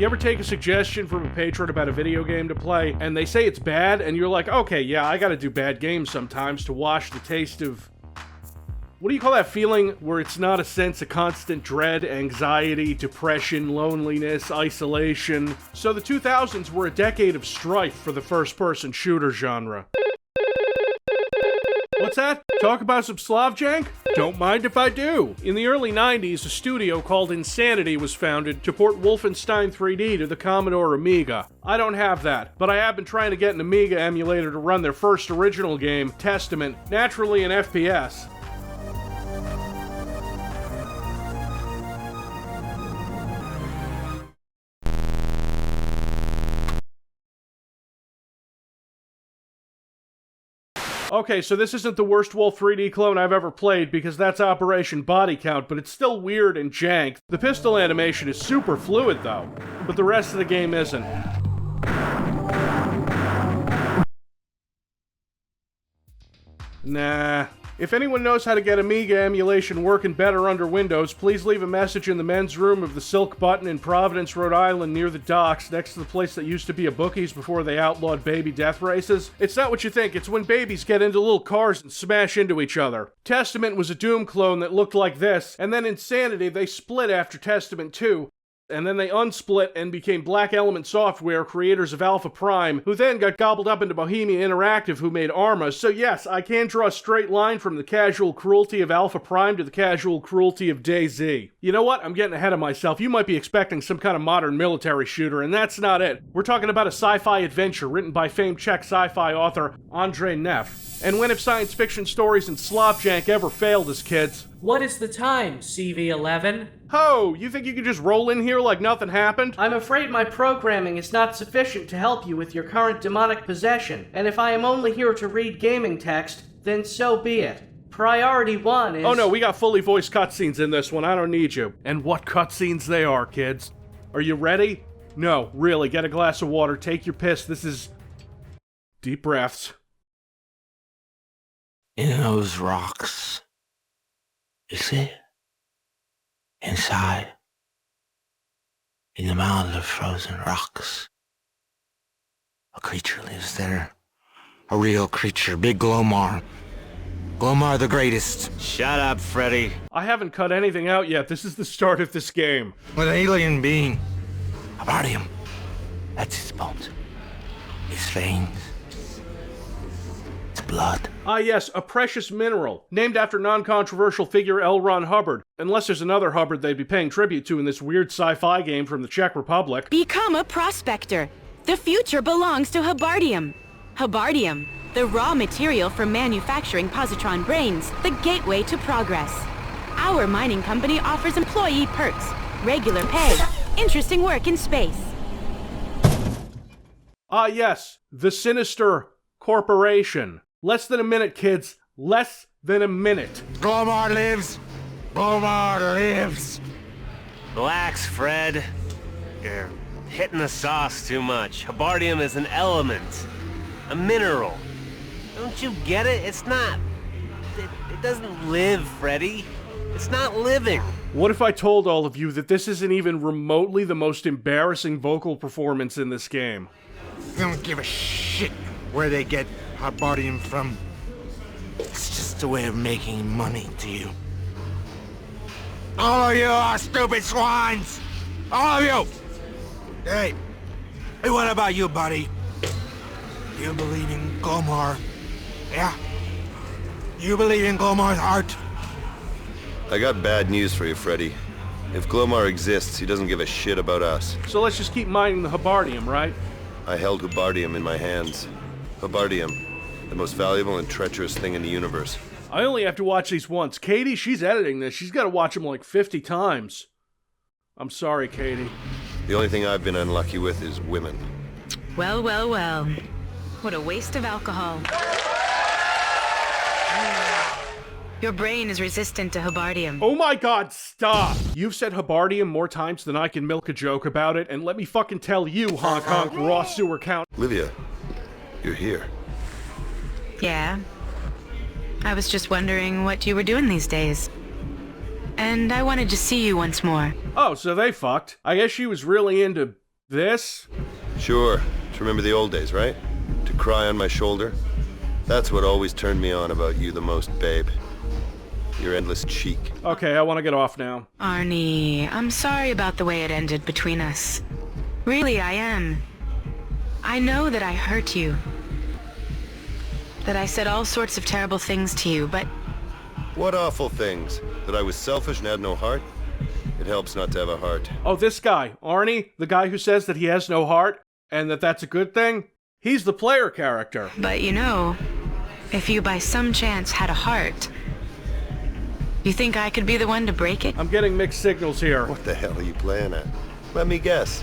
You ever take a suggestion from a patron about a video game to play, and they say it's bad, and you're like, okay, yeah, I gotta do bad games sometimes to wash the taste of... What do you call that feeling where it's not a sense of constant dread, anxiety, depression, loneliness, isolation? So the 2000s were a decade of strife for the first-person shooter genre. What's that? Talk about some Slav jank? Don't mind if I do. In the early 90s, a studio called Insanity was founded to port Wolfenstein 3D to the Commodore Amiga. I don't have that, but I have been trying to get an Amiga emulator to run their first original game, Testament, naturally in FPS. Okay, so this isn't the worst Wolf 3D clone I've ever played, because that's Operation Body Count, but it's still weird and jank. The pistol animation is super fluid, though, but the rest of the game isn't. Nah. If anyone knows how to get Amiga emulation working better under Windows, please leave a message in the men's room of the Silk Button in Providence, Rhode Island, near the docks, next to the place that used to be a Bookies before they outlawed baby death races. It's not what you think, it's when babies get into little cars and smash into each other. Testament was a Doom clone that looked like this, and then Insanity, they split after Testament 2, and then they unsplit and became Black Element Software, creators of Alpha Prime, who then got gobbled up into Bohemia Interactive, who made Arma. So yes, I can draw a straight line from the casual cruelty of Alpha Prime to the casual cruelty of DayZ. You know what? I'm getting ahead of myself. You might be expecting some kind of modern military shooter, and that's not it. We're talking about a sci-fi adventure written by famed Czech sci-fi author Andrzej Neff. And when have science fiction stories and Slav jank ever failed us, kids? What is the time, CV11? Ho! You think you could just roll in here like nothing happened? I'm afraid my programming is not sufficient to help you with your current demonic possession, and if I am only here to read gaming text, then so be it. Priority 1 is... Oh no, we got fully voiced cutscenes in this one, I don't need you. And what cutscenes they are, kids. Are you ready? No, really, get a glass of water, take your piss, this is... Deep breaths. In those rocks, you see? Inside, in the mountain of frozen rocks, a creature lives there. A real creature, Big Glomar. Glomar the greatest. Shut up, Freddy. I haven't cut anything out yet, this is the start of this game. An alien being. Hubbardium. That's his bones. His veins. It's blood. Ah yes, a precious mineral, named after non-controversial figure L. Ron Hubbard. Unless there's another Hubbard they'd be paying tribute to in this weird sci-fi game from the Czech Republic. Become a prospector. The future belongs to Hubbardium. Hubbardium, the raw material for manufacturing positron brains, the gateway to progress. Our mining company offers employee perks, regular pay, interesting work in space. Ah yes, the Sinister Corporation. Less than a minute, kids. Less than a minute. Glomar lives! Glomar lives! Relax, Fred. You're hitting the sauce too much. Hubbardium is an element. A mineral. Don't you get it? It's not... It doesn't live, Freddy. It's not living. What if I told all of you that this isn't even remotely the most embarrassing vocal performance in this game? Don't give a shit where they get Hubbardium from. It's just a way of making money to you. All of you are stupid swines! All of you! Hey, what about you, buddy? You believe in Glomar? Yeah? You believe in Glomar's art? I got bad news for you, Freddy. If Glomar exists, he doesn't give a shit about us. So let's just keep mining the Hubbardium, right? I held Hubbardium in my hands. Hubbardium, the most valuable and treacherous thing in the universe. I only have to watch these once. Katie, she's editing this. She's got to watch them like 50 times. I'm sorry, Katie. The only thing I've been unlucky with is women. Well, well, well. What a waste of alcohol. Your brain is resistant to Hubbardium. Oh my god, stop! You've said Hubbardium more times than I can milk a joke about it, and let me fucking tell you, honk honk raw sewer count. Livia, you're here. Yeah. I was just wondering what you were doing these days. And I wanted to see you once more. Oh, so they fucked. I guess she was really into This? Sure. To remember the old days, right? To cry on my shoulder? That's what always turned me on about you the most, babe. Your endless cheek. Okay, I want to get off now. Arnie, I'm sorry about the way it ended between us. Really, I am. I know that I hurt you. That I said all sorts of terrible things to you, but... What awful things? That I was selfish and had no heart? It helps not to have a heart. Oh, this guy, Arnie, the guy who says that he has no heart, and that that's a good thing? He's the player character. But you know, if you by some chance had a heart, you think I could be the one to break it? I'm getting mixed signals here. What the hell are you playing at? Let me guess.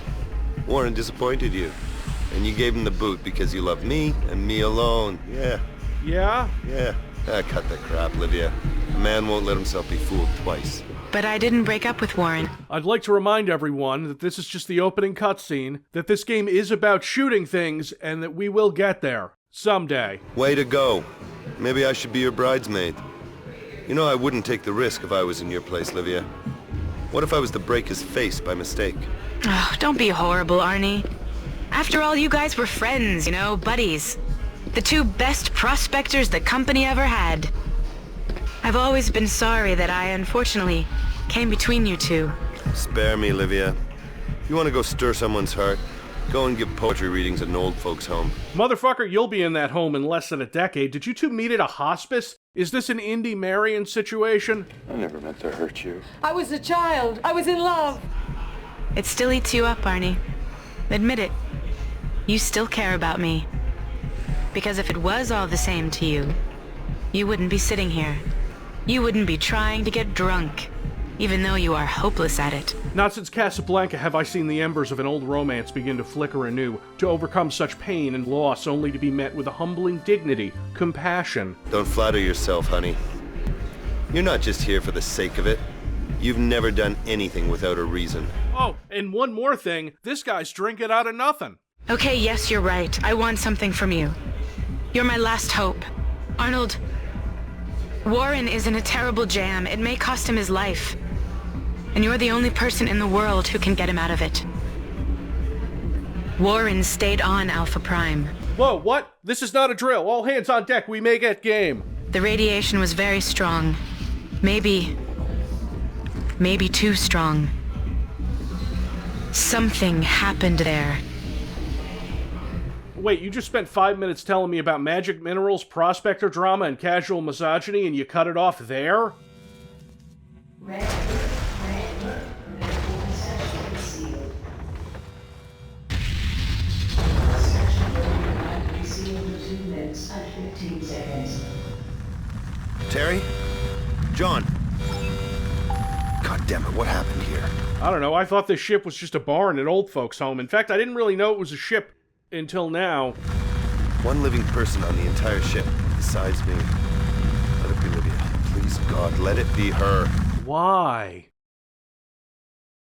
Warren disappointed you. And you gave him the boot because you love me and me alone. Yeah. Yeah? Yeah. Cut the crap, Livia. A man won't let himself be fooled twice. But I didn't break up with Warren. I'd like to remind everyone that this is just the opening cutscene, that this game is about shooting things, and that we will get there. Someday. Way to go. Maybe I should be your bridesmaid. You know I wouldn't take the risk if I was in your place, Livia. What if I was to break his face by mistake? Oh, don't be horrible, Arnie. After all, you guys were friends, you know, buddies. The two best prospectors the company ever had. I've always been sorry that I, unfortunately, came between you two. Spare me, Livia. You want to go stir someone's heart? Go and give poetry readings at an old folks' home. Motherfucker, you'll be in that home in less than a decade. Did you two meet at a hospice? Is this an Indy Marion situation? I never meant to hurt you. I was a child. I was in love. It still eats you up, Arnie. Admit it. You still care about me. Because if it was all the same to you, you wouldn't be sitting here. You wouldn't be trying to get drunk, even though you are hopeless at it. Not since Casablanca have I seen the embers of an old romance begin to flicker anew, to overcome such pain and loss only to be met with a humbling dignity, compassion. Don't flatter yourself, honey. You're not just here for the sake of it. You've never done anything without a reason. Oh, and one more thing, this guy's drinking out of nothing. Okay, yes, you're right. I want something from you. You're my last hope. Arnold, Warren is in a terrible jam. It may cost him his life. And you're the only person in the world who can get him out of it. Warren stayed on Alpha Prime. Whoa, what? This is not a drill. All hands on deck. We may get game. The radiation was very strong. Maybe too strong. Something happened there. Wait, you just spent 5 minutes telling me about magic minerals, prospector drama, and casual misogyny, and you cut it off there? Terry? John? God damn it, what happened here? I don't know, I thought this ship was just a bar in an old folks' home. In fact, I didn't really know it was a ship until now. One living person on the entire ship, besides me. Let it be Livia. Please, God, let it be her. Why?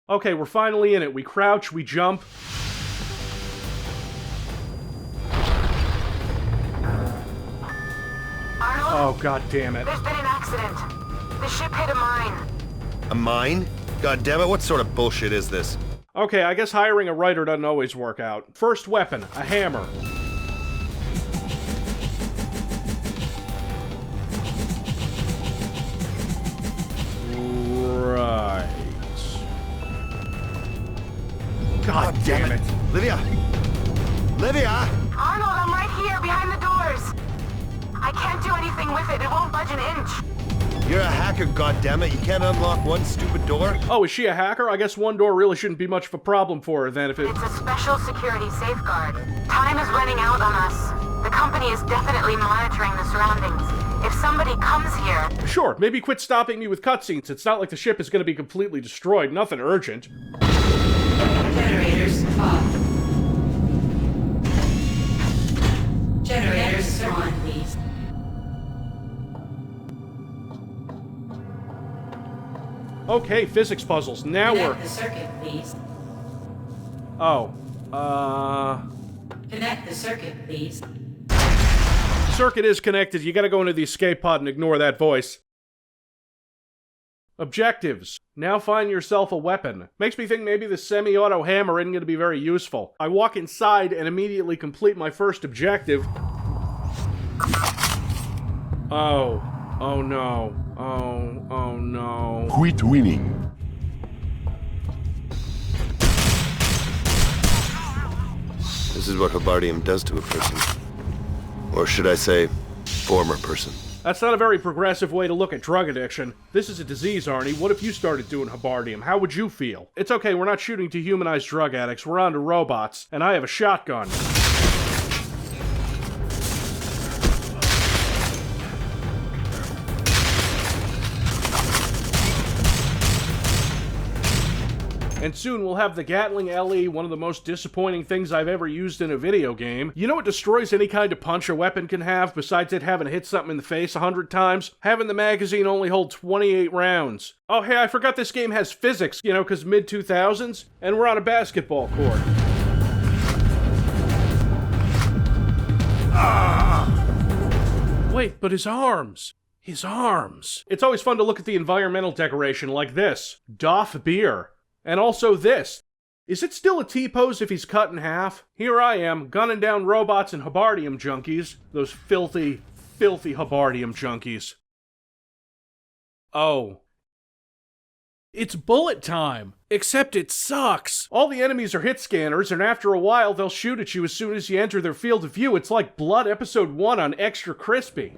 Okay, we're finally in it. We crouch, we jump. Arnold? Oh, god damn it. There's been an accident. The ship hit a mine. A mine? God damn it, what sort of bullshit is this? Okay, I guess hiring a writer doesn't always work out. First weapon, a hammer. Right. God damn it. Livia! Livia! Arnold, I'm right here behind the doors. I can't do anything with it. It won't budge an inch. You're a hacker, goddammit. You can't unlock one stupid door? Oh, is she a hacker? I guess one door really shouldn't be much of a problem for her then if it... It's a special security safeguard. Time is running out on us. The company is definitely monitoring the surroundings. If somebody comes here... Sure, maybe quit stopping me with cutscenes. It's not like the ship is going to be completely destroyed. Nothing urgent. Generators off. Generators on, please. Okay, physics puzzles. Now Connect we're... the circuit, please. Oh. Connect the circuit, please. Circuit is connected. You gotta go into the escape pod and ignore that voice. Objectives. Now find yourself a weapon. Makes me think maybe the semi-auto hammer isn't going to be very useful. I walk inside and immediately complete my first objective. Oh. Oh no. Oh no. Quit winning. This is what Hubbardium does to a person. Or should I say, former person. That's not a very progressive way to look at drug addiction. This is a disease, Arnie. What if you started doing Hubbardium? How would you feel? It's okay, we're not shooting dehumanized drug addicts. We're on to robots. And I have a shotgun. And soon we'll have the Gatling LE, one of the most disappointing things I've ever used in a video game. You know what destroys any kind of punch a weapon can have, besides it having hit something in the face 100 times? Having the magazine only hold 28 rounds. Oh hey, I forgot this game has physics, you know, because mid-2000s, and we're on a basketball court. Wait, but his arms. His arms. It's always fun to look at the environmental decoration like this. Doff beer. And also this. Is it still a T-pose if he's cut in half? Here I am, gunning down robots and Hubbardium junkies. Those filthy, filthy Hubbardium junkies. Oh. It's bullet time! Except it sucks! All the enemies are hit scanners, and after a while they'll shoot at you as soon as you enter their field of view. It's like Blood Episode 1 on Extra Crispy.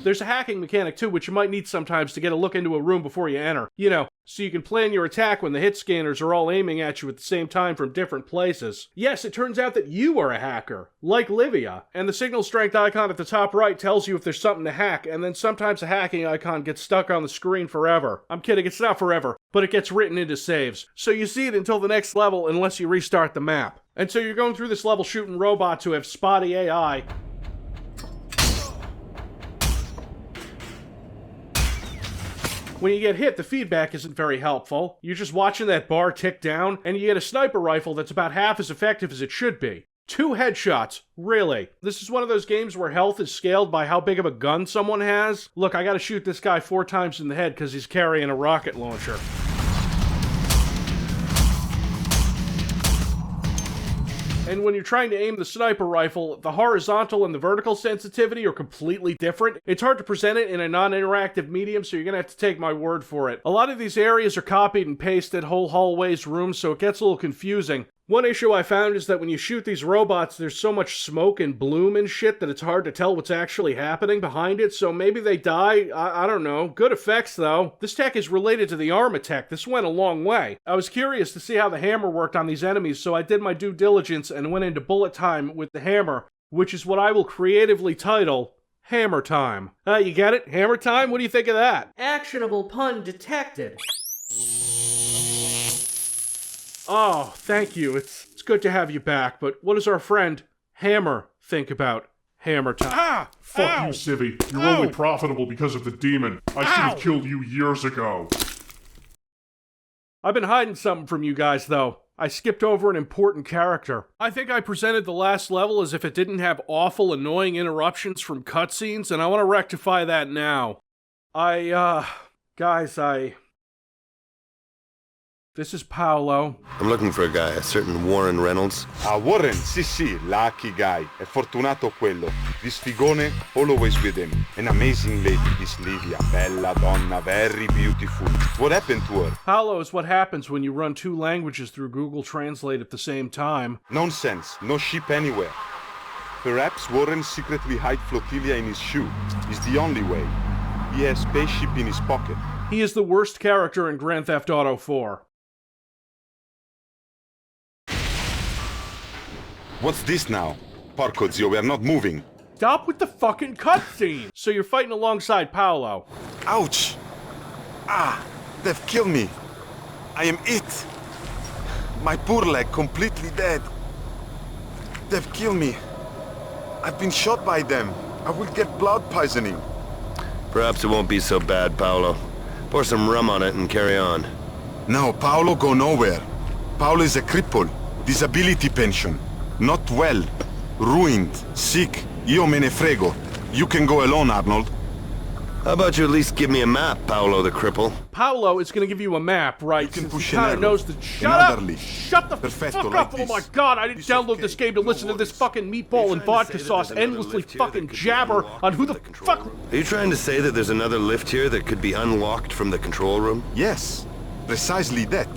There's a hacking mechanic too, which you might need sometimes to get a look into a room before you enter. You know, so you can plan your attack when the hit scanners are all aiming at you at the same time from different places. Yes, it turns out that you are a hacker, like Livia, and the signal strength icon at the top right tells you if there's something to hack, and then sometimes a hacking icon gets stuck on the screen forever. I'm kidding, it's not forever, but it gets written into saves. So you see it until the next level unless you restart the map. And so you're going through this level shooting robots who have spotty AI, when you get hit, the feedback isn't very helpful. You're just watching that bar tick down, and you get a sniper rifle that's about half as effective as it should be. 2 headshots, really. This is one of those games where health is scaled by how big of a gun someone has. Look, I gotta shoot this guy 4 times in the head because he's carrying a rocket launcher. And when you're trying to aim the sniper rifle, the horizontal and the vertical sensitivity are completely different. It's hard to present it in a non-interactive medium, so you're gonna have to take my word for it. A lot of these areas are copied and pasted whole hallways, rooms, so it gets a little confusing. One issue I found is that when you shoot these robots, there's so much smoke and bloom and shit that it's hard to tell what's actually happening behind it, so maybe they die, I don't know. Good effects, though. This tech is related to the Arma tech. This went a long way. I was curious to see how the hammer worked on these enemies, so I did my due diligence and went into bullet time with the hammer, which is what I will creatively title Hammer Time. You get it? Hammer Time? What do you think of that? Actionable pun detected. Oh, thank you. It's good to have you back, but what does our friend Hammer think about Hammer Time? Ah! Fuck you, Civvie. You're only profitable because of the demon. I should have killed you years ago. I've been hiding something from you guys, though. I skipped over an important character. I think I presented the last level as if it didn't have awful, annoying interruptions from cutscenes, and I want to rectify that now. This is Paolo. I'm looking for a guy, a certain Warren Reynolds. Warren, sì, lucky guy. È fortunato quello. This figone, always with him. An amazing lady, this Livia. Bella donna, very beautiful. What happened to her? Paolo is what happens when you run 2 languages through Google Translate at the same time. Nonsense, no ship anywhere. Perhaps Warren secretly hide flotilla in his shoe. It's the only way. He has spaceship in his pocket. He is the worst character in Grand Theft Auto 4. What's this now? Porco zio, we are not moving. Stop with the fucking cutscene! So you're fighting alongside Paolo. Ouch! Ah, they've killed me. I am it. My poor leg completely dead. They've killed me. I've been shot by them. I will get blood poisoning. Perhaps it won't be so bad, Paolo. Pour some rum on it and carry on. No, Paolo go nowhere. Paolo is a cripple. Disability pension. Not well. Ruined. Sick. Io me ne frego. You can go alone, Arnold. How about you at least give me a map, Paolo the cripple? Paolo is going to give you a map, right? You can Since push he kind of an arrow. knows the... Shut up! Another leaf. Shut the Perfetto, fuck like up! Oh my this. god, I didn't It's download okay. this game to listen to this fucking meatball and vodka sauce endlessly fucking jabber on who the fuck... Are you trying to say that there's another lift here that could be unlocked from the control room? Yes, precisely that.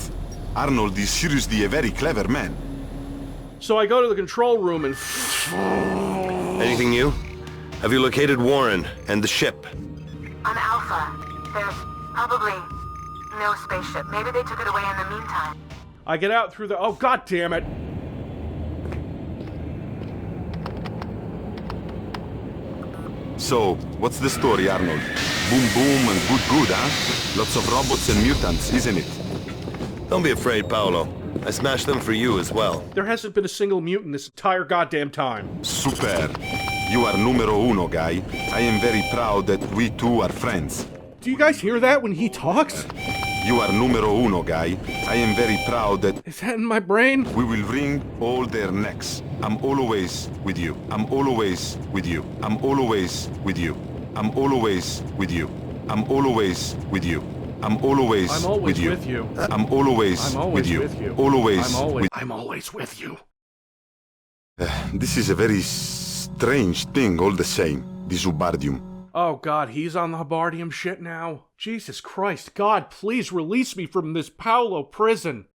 Arnold is seriously a very clever man. So I go to the control room and... Anything new? Have you located Warren and the ship? On Alpha, there's probably no spaceship. Maybe they took it away in the meantime. I get out through the... Oh, god damn it! So, what's the story, Arnold? Boom boom and good, huh? Lots of robots and mutants, isn't it? Don't be afraid, Paolo. I smashed them for you as well. There hasn't been a single mutant this entire goddamn time. Super. You are numero uno, guy. I am very proud that we two are friends. Do you guys hear that when he talks? You are numero uno, guy. I am very proud that... Is that in my brain? We will wring all their necks. I'm always with you. I'm always with you. I'm always with you. I'm always with you. I'm always with you. I'm always with you. with you. I'm always with you. Always. I'm always with you. This is a very strange thing all the same, this Hubbardium. Oh god, he's on the Hubbardium shit now? Jesus Christ, God, please release me from this Paolo prison.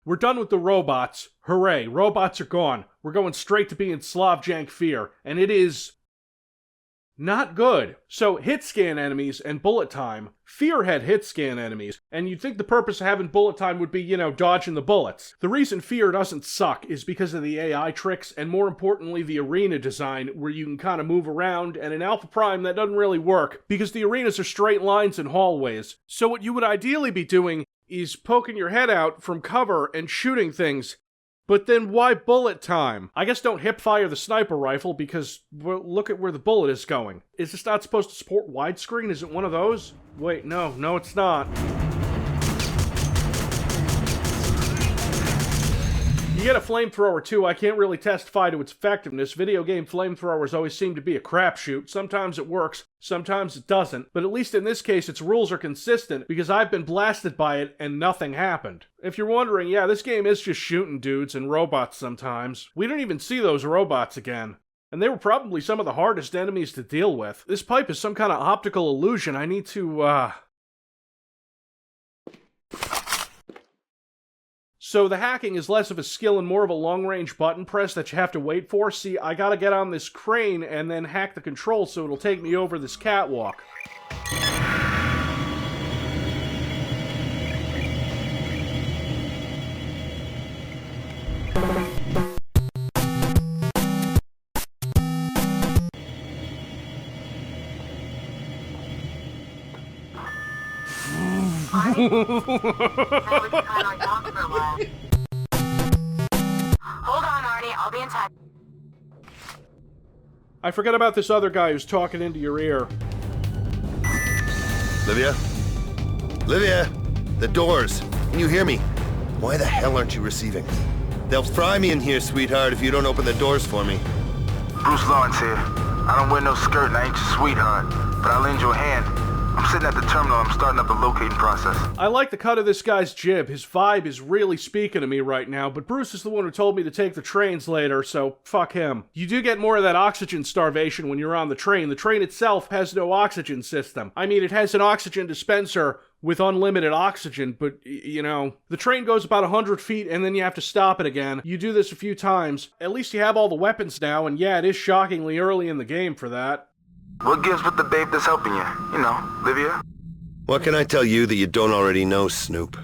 We're done with the robots. Hooray, robots are gone. We're going straight to being Slavjank Fear, and it is... not good. So, hit scan enemies and bullet time. Fear had hit scan enemies, and you'd think the purpose of having bullet time would be, you know, dodging the bullets. The reason Fear doesn't suck is because of the AI tricks, and more importantly, the arena design, where you can kind of move around, and in Alpha Prime that doesn't really work, because the arenas are straight lines and hallways. So what you would ideally be doing is poking your head out from cover and shooting things. But then why bullet time? I guess don't hip-fire the sniper rifle because, well, look at where the bullet is going. Is this not supposed to support widescreen? Is it one of those? Wait, no, it's not. You get a flamethrower too. I can't really testify to its effectiveness. Video game flamethrowers always seem to be a crapshoot. Sometimes it works, sometimes it doesn't. But at least in this case, its rules are consistent because I've been blasted by it and nothing happened. If you're wondering, yeah, this game is just shooting dudes and robots sometimes. We don't even see those robots again. And they were probably some of the hardest enemies to deal with. This pipe is some kind of optical illusion. I need to, So the hacking is less of a skill and more of a long-range button press that you have to wait for. See, I gotta get on this crane and then hack the controls so it'll take me over this catwalk. Hold on, Arnie. I'll be in touch. I forget about this other guy who's talking into your ear. Livia? Livia! The doors! Can you hear me? Why the hell aren't you receiving? They'll fry me in here, sweetheart, if you don't open the doors for me. Bruce Lawrence here. I don't wear no skirt and I ain't your sweetheart, but I'll lend you a hand. I'm sitting at the terminal. I'm starting up the locating process. I like the cut of this guy's jib. His vibe is really speaking to me right now, but Bruce is the one who told me to take the trains later, so fuck him. You do get more of that oxygen starvation when you're on the train. The train itself has no oxygen system. I mean, it has an oxygen dispenser with unlimited oxygen, but, you know, the train goes about 100 feet and then you have to stop it again. You do this a few times. At least you have all the weapons now, and yeah, it is shockingly early in the game for that. What gives with the babe that's helping you? You know, Livia? What can I tell you that you don't already know, Snoop?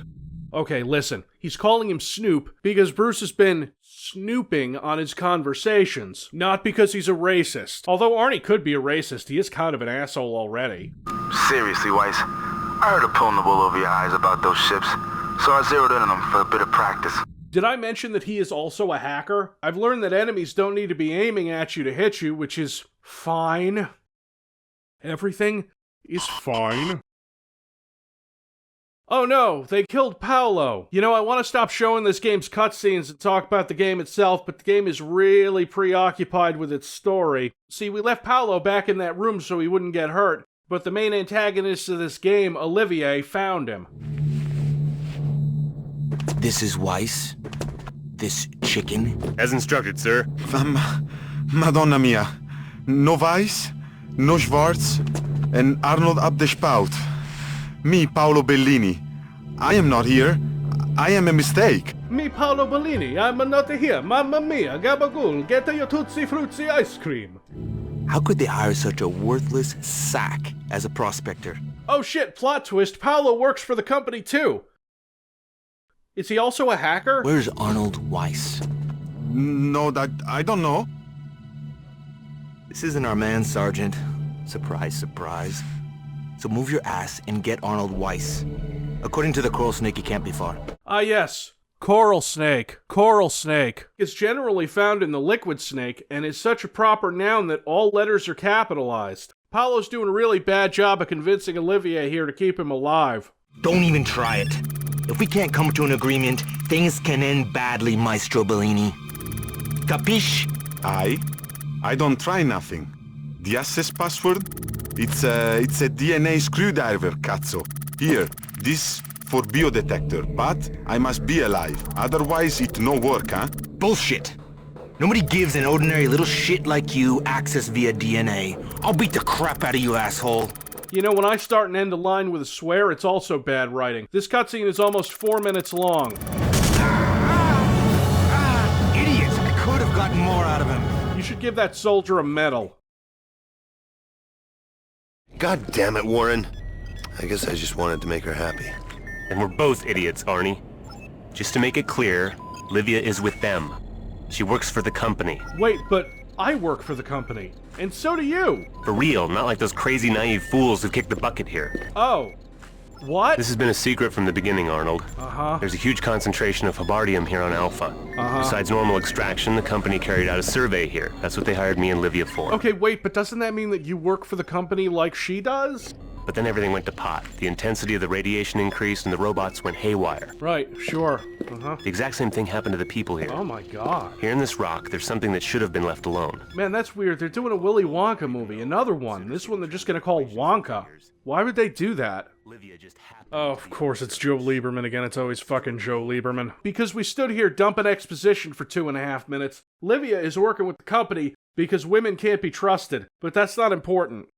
Okay, listen. He's calling him Snoop because Bruce has been snooping on his conversations, not because he's a racist. Although Arnie could be a racist, he is kind of an asshole already. Seriously, Weiss. I heard a pulling the wool over your eyes about those ships, so I zeroed in on them for a bit of practice. Did I mention that he is also a hacker? I've learned that enemies don't need to be aiming at you to hit you, which is fine. Everything is fine. Oh no, they killed Paolo. You know, I want to stop showing this game's cutscenes and talk about the game itself, but the game is really preoccupied with its story. See, we left Paolo back in that room so he wouldn't get hurt, but the main antagonist of this game, Olivier, found him. This is Weiss? This chicken? As instructed, sir. Madonna mia. No Weiss, no Schwarz, and Arnold up the spout. Me, Paolo Bellini. I am not here. I am a mistake. Me, Paolo Bellini. I'm not here. Mamma mia, gabagool, get your Tootsie Fruitsy ice cream. How could they hire such a worthless sack as a prospector? Oh shit, plot twist, Paolo works for the company too. Is he also a hacker? Where's Arnold Weiss? No, that I don't know. This isn't our man, Sergeant. Surprise, surprise. So move your ass and get Arnold Weiss. According to the Coral Snake, he can't be far. Ah yes, coral snake. Coral snake is generally found in the liquid snake and is such a proper noun that all letters are capitalized. Paolo's doing a really bad job of convincing Olivier here to keep him alive. Don't even try it. If we can't come to an agreement, things can end badly, Maestro Bellini. Capiche? I don't try nothing. The access password? It's a DNA screwdriver, cazzo. Here, this for biodetector, but I must be alive. Otherwise, it no work, huh? Bullshit. Nobody gives an ordinary little shit like you access via DNA. I'll beat the crap out of you, asshole. You know, when I start and end a line with a swear, it's also bad writing. This cutscene is almost 4 minutes long. Idiot! I could have gotten more out of him. You should give that soldier a medal. God damn it, Warren. I guess I just wanted to make her happy. And we're both idiots, Arnie. Just to make it clear, Livia is with them. She works for the company. Wait, but I work for the company. And so do you. For real, not like those crazy naive fools who kicked the bucket here. Oh. What? This has been a secret from the beginning, Arnold. Uh-huh. There's a huge concentration of Hubbardium here on Alpha. Uh-huh. Besides normal extraction, the company carried out a survey here. That's what they hired me and Livia for. Okay, wait, but doesn't that mean that you work for the company like she does? But then everything went to pot. The intensity of the radiation increased and the robots went haywire. Right, sure. Uh-huh. The exact same thing happened to the people here. Oh my god. Here in this rock, there's something that should have been left alone. Man, that's weird. They're doing a Willy Wonka movie. Another one. This one they're just gonna call Wonka. Why would they do that? Oh, of course, it's Joe Lieberman again. It's always fucking Joe Lieberman. Because we stood here dumping exposition for 2.5 minutes. Livia is working with the company because women can't be trusted. But that's not important.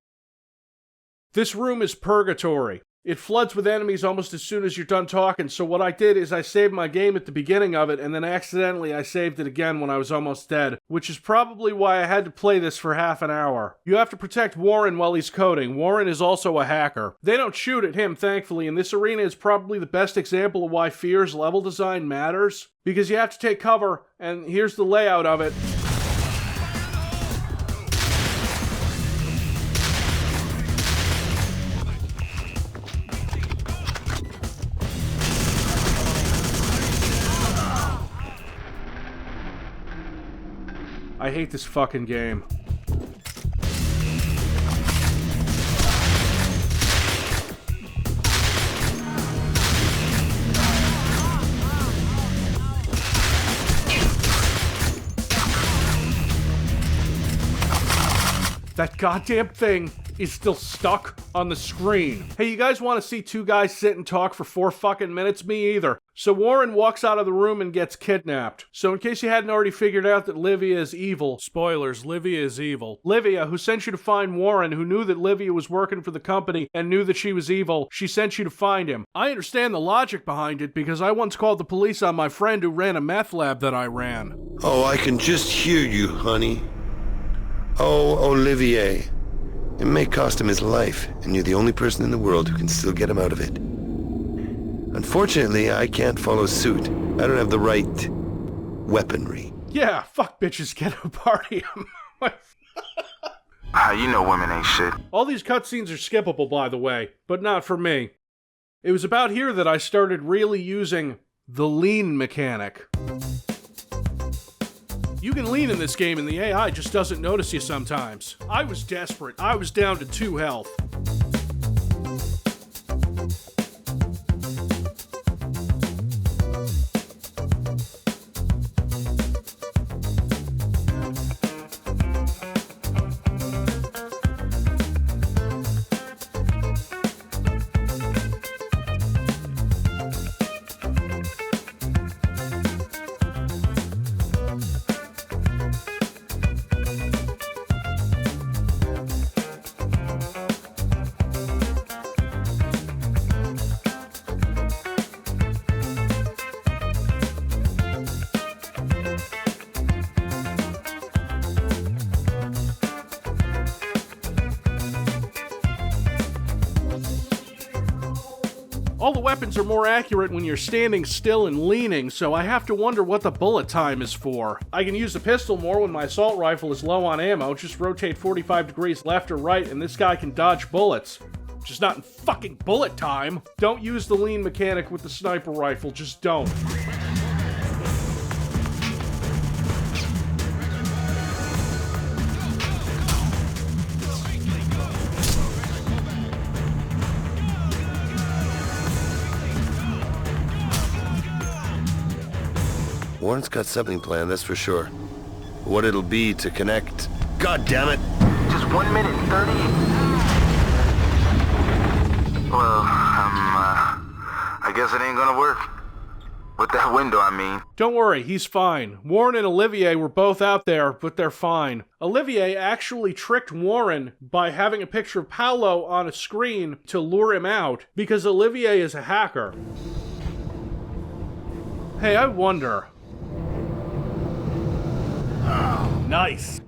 This room is purgatory. It floods with enemies almost as soon as you're done talking, so what I did is I saved my game at the beginning of it, and then accidentally I saved it again when I was almost dead, which is probably why I had to play this for half an hour. You have to protect Warren while he's coding. Warren is also a hacker. They don't shoot at him, thankfully, and this arena is probably the best example of why Fear's level design matters, because you have to take cover, and here's the layout of it. I hate this fucking game. That goddamn thing is still stuck on the screen. Hey, you guys want to see two guys sit and talk for 4 fucking minutes? Me either. So Warren walks out of the room and gets kidnapped. So in case you hadn't already figured out that Livia is evil, spoilers, Livia is evil. Livia, who sent you to find Warren, who knew that Livia was working for the company and knew that she was evil, she sent you to find him. I understand the logic behind it because I once called the police on my friend who ran a meth lab that I ran. Oh, I can just hear you, honey. Oh, Olivier. It may cost him his life, and you're the only person in the world who can still get him out of it. Unfortunately, I can't follow suit. I don't have the right weaponry. Yeah, fuck bitches, get Hubbardium. You know women ain't shit. All these cutscenes are skippable, by the way, but not for me. It was about here that I started really using the lean mechanic. You can lean in this game and the AI just doesn't notice you sometimes. I was desperate. I was down to 2 health. All the weapons are more accurate when you're standing still and leaning, so I have to wonder what the bullet time is for. I can use the pistol more when my assault rifle is low on ammo, just rotate 45 degrees left or right and this guy can dodge bullets. Just not in fucking bullet time. Don't use the lean mechanic with the sniper rifle, just don't. Warren's got something planned, that's for sure. What it'll be to connect... God damn it! Just 1 minute and 30. Well, I guess it ain't gonna work. With that window, I mean. Don't worry, he's fine. Warren and Olivier were both out there, but they're fine. Olivier actually tricked Warren by having a picture of Paolo on a screen to lure him out, because Olivier is a hacker. Hey, I wonder... Nice.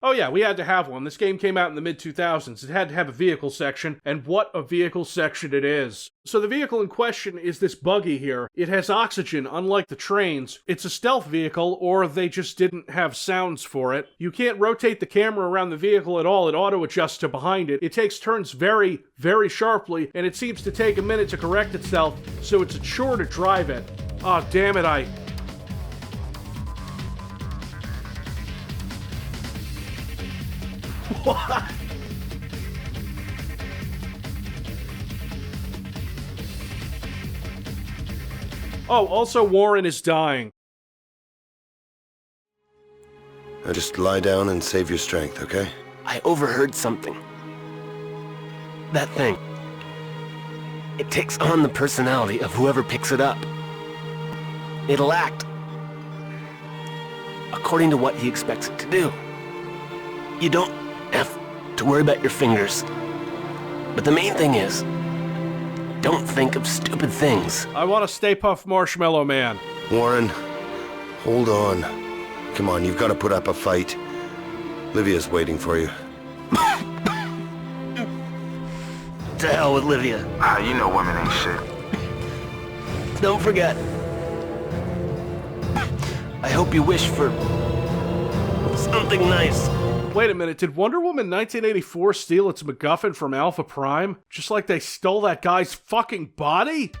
Oh yeah, we had to have one. This game came out in the mid-2000s. It had to have a vehicle section, and what a vehicle section it is. So the vehicle in question is this buggy here. It has oxygen, unlike the trains. It's a stealth vehicle, or they just didn't have sounds for it. You can't rotate the camera around the vehicle at all. It auto-adjusts to behind it. It takes turns very, very sharply, and it seems to take a minute to correct itself, so it's a chore to drive it. Aw, damn it, What? Oh, also Warren is dying. Now just lie down and save your strength, okay? I overheard something. That thing. It takes on the personality of whoever picks it up. It'll act according to what he expects it to do. You don't have to worry about your fingers. But the main thing is, don't think of stupid things. I want a Stay Puft Marshmallow Man. Warren, hold on. Come on, you've got to put up a fight. Livia's waiting for you. To hell with Livia. You know women ain't shit. Don't forget. I hope you wish for something nice. Wait a minute, did Wonder Woman 1984 steal its MacGuffin from Alpha Prime? Just like they stole that guy's fucking body?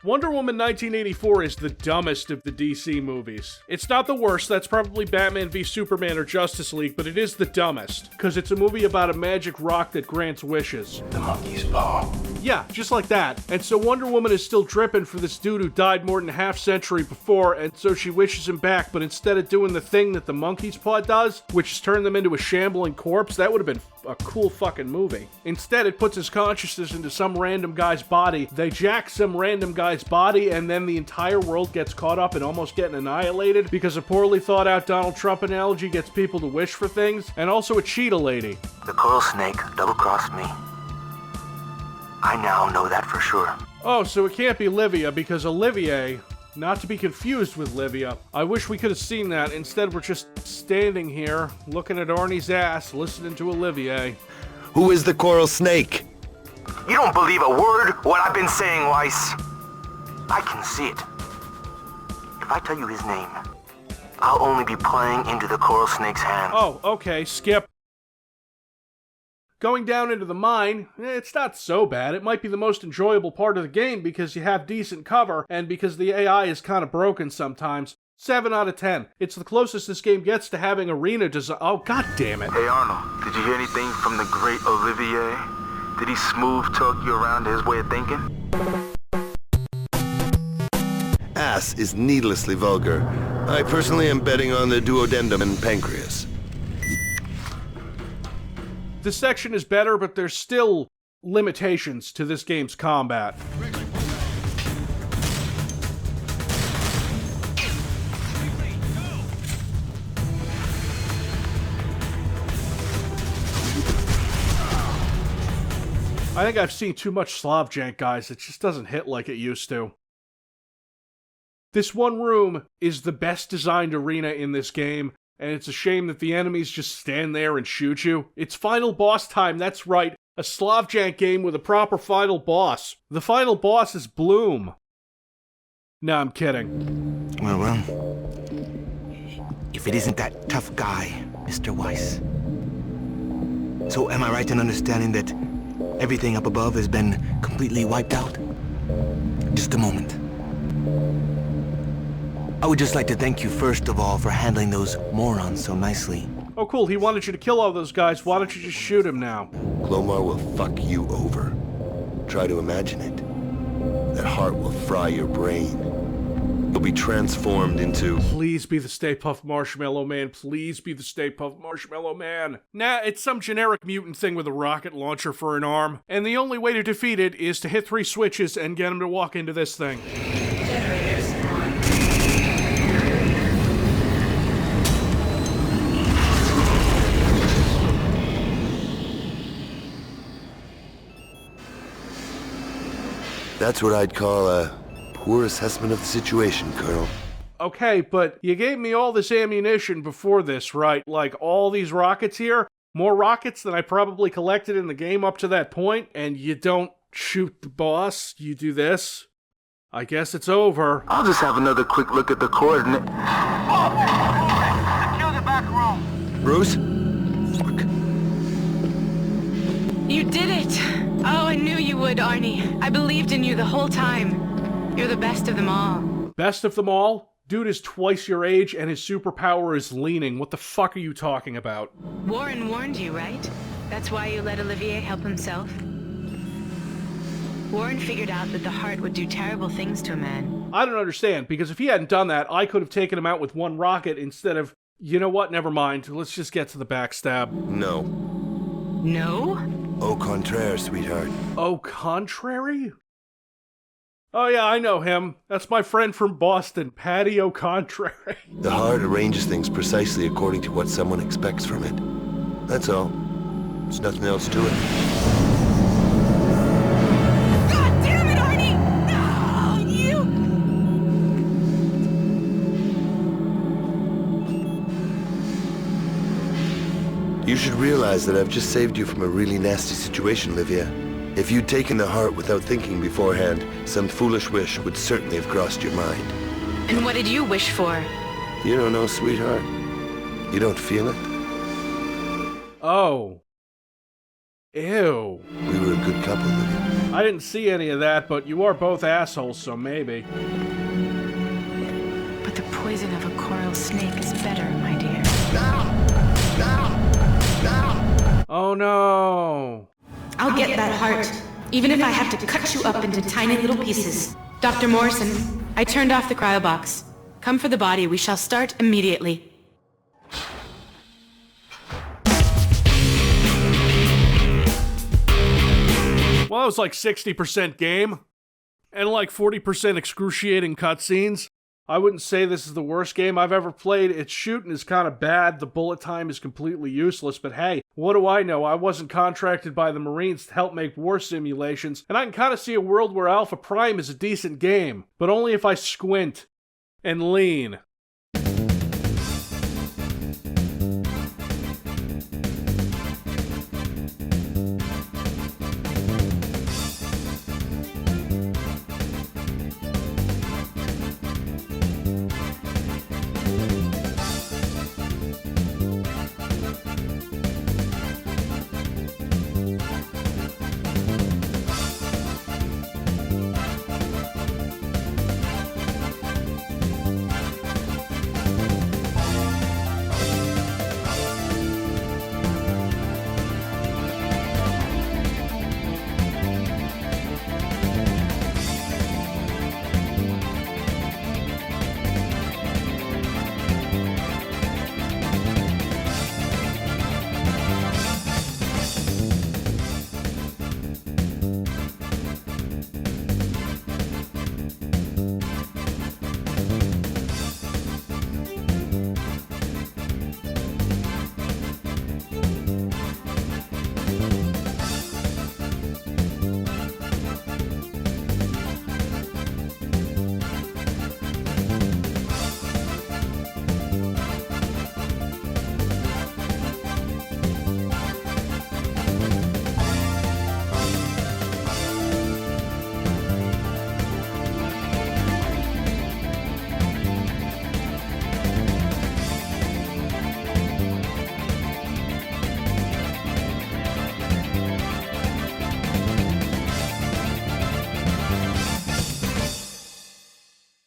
Wonder Woman 1984 is the dumbest of the DC movies. It's not the worst, that's probably Batman v Superman or Justice League, but it is the dumbest, because it's a movie about a magic rock that grants wishes. The monkey's paw. Yeah, just like that. And so Wonder Woman is still dripping for this dude who died more than a half-century before, and so she wishes him back, but instead of doing the thing that the monkey's paw does, which is turn them into a shambling corpse, that would have been a cool fucking movie. Instead, it puts his consciousness into some random guy's body, they jack some random guy's body, and then the entire world gets caught up and almost getting annihilated because a poorly thought out Donald Trump analogy gets people to wish for things, and also a cheetah lady. The coral snake double-crossed me. I now know that for sure. Oh, so it can't be Livia, because Olivier, not to be confused with Livia. I wish we could have seen that. Instead, we're just standing here, looking at Arnie's ass, listening to Olivier. Who is the coral snake? You don't believe a word what I've been saying, Weiss. I can see it. If I tell you his name, I'll only be playing into the coral snake's hands. Oh, okay, skip. Going down into the mine, it's not so bad. It might be the most enjoyable part of the game because you have decent cover and because the AI is kind of broken sometimes. 7 out of 10. It's the closest this game gets to having arena design. Oh, god damn it. Hey Arnold, did you hear anything from the great Olivier? Did he smooth talk you around to his way of thinking? Ass is needlessly vulgar. I personally am betting on the duodenum and pancreas. This section is better, but there's still limitations to this game's combat. I think I've seen too much Slav jank, guys. It just doesn't hit like it used to. This one room is the best designed arena in this game, and it's a shame that the enemies just stand there and shoot you. It's final boss time, that's right. A Slavjank game with a proper final boss. The final boss is Bloom. No, I'm kidding. Well. If it isn't that tough guy, Mr. Weiss. So am I right in understanding that everything up above has been completely wiped out? Just a moment. I would just like to thank you first of all for handling those morons so nicely. Oh cool, he wanted you to kill all those guys. Why don't you just shoot him now? Glomar will fuck you over. Try to imagine it. That heart will fry your brain. You'll be transformed into... Please be the Stay Puft Marshmallow Man. Please be the Stay Puft Marshmallow Man. Nah, it's some generic mutant thing with a rocket launcher for an arm. And the only way to defeat it is to hit 3 switches and get him to walk into this thing. Generators on. That's what I'd call a poor assessment of the situation, Colonel. Okay, but you gave me all this ammunition before this, right? Like, all these rockets here? More rockets than I probably collected in the game up to that point, and you don't shoot the boss, you do this? I guess it's over. I'll just have another quick look at the coordinate. Secure the back room. Bruce? Fuck. You did it! Oh, I knew you would, Arnie. I believed in you the whole time. You're the best of them all. Best of them all? Dude is twice your age and his superpower is leaning. What the fuck are you talking about? Warren warned you, right? That's why you let Olivier help himself? Warren figured out that the heart would do terrible things to a man. I don't understand, because if he hadn't done that, I could have taken him out with 1 rocket instead of... You know what? Never mind. Let's just get to the backstab. No. No? Au contraire, sweetheart. Au contrary? Oh yeah, I know him. That's my friend from Boston, Patty O'Contrary. The heart arranges things precisely according to what someone expects from it. That's all. There's nothing else to it. God damn it, Arnie! No, you... You should realize that I've just saved you from a really nasty situation, Livia. If you'd taken the heart without thinking beforehand, some foolish wish would certainly have crossed your mind. And what did you wish for? You don't know, sweetheart. You don't feel it. Oh. Ew. We were a good couple, Livia. I didn't see any of that, but you are both assholes, so maybe. But the poison of a coral snake is better, my dear. Oh no. I'll get that heart, even if I have to cut you up into tiny little pieces. Dr. Morrison, I turned off the cryobox. Come for the body. We shall start immediately. Well, that was like 60% game, and like 40% excruciating cutscenes. I wouldn't say this is the worst game I've ever played. Its shooting is kind of bad, the bullet time is completely useless, but hey, what do I know? I wasn't contracted by the Marines to help make war simulations, and I can kind of see a world where Alpha Prime is a decent game, but only if I squint and lean.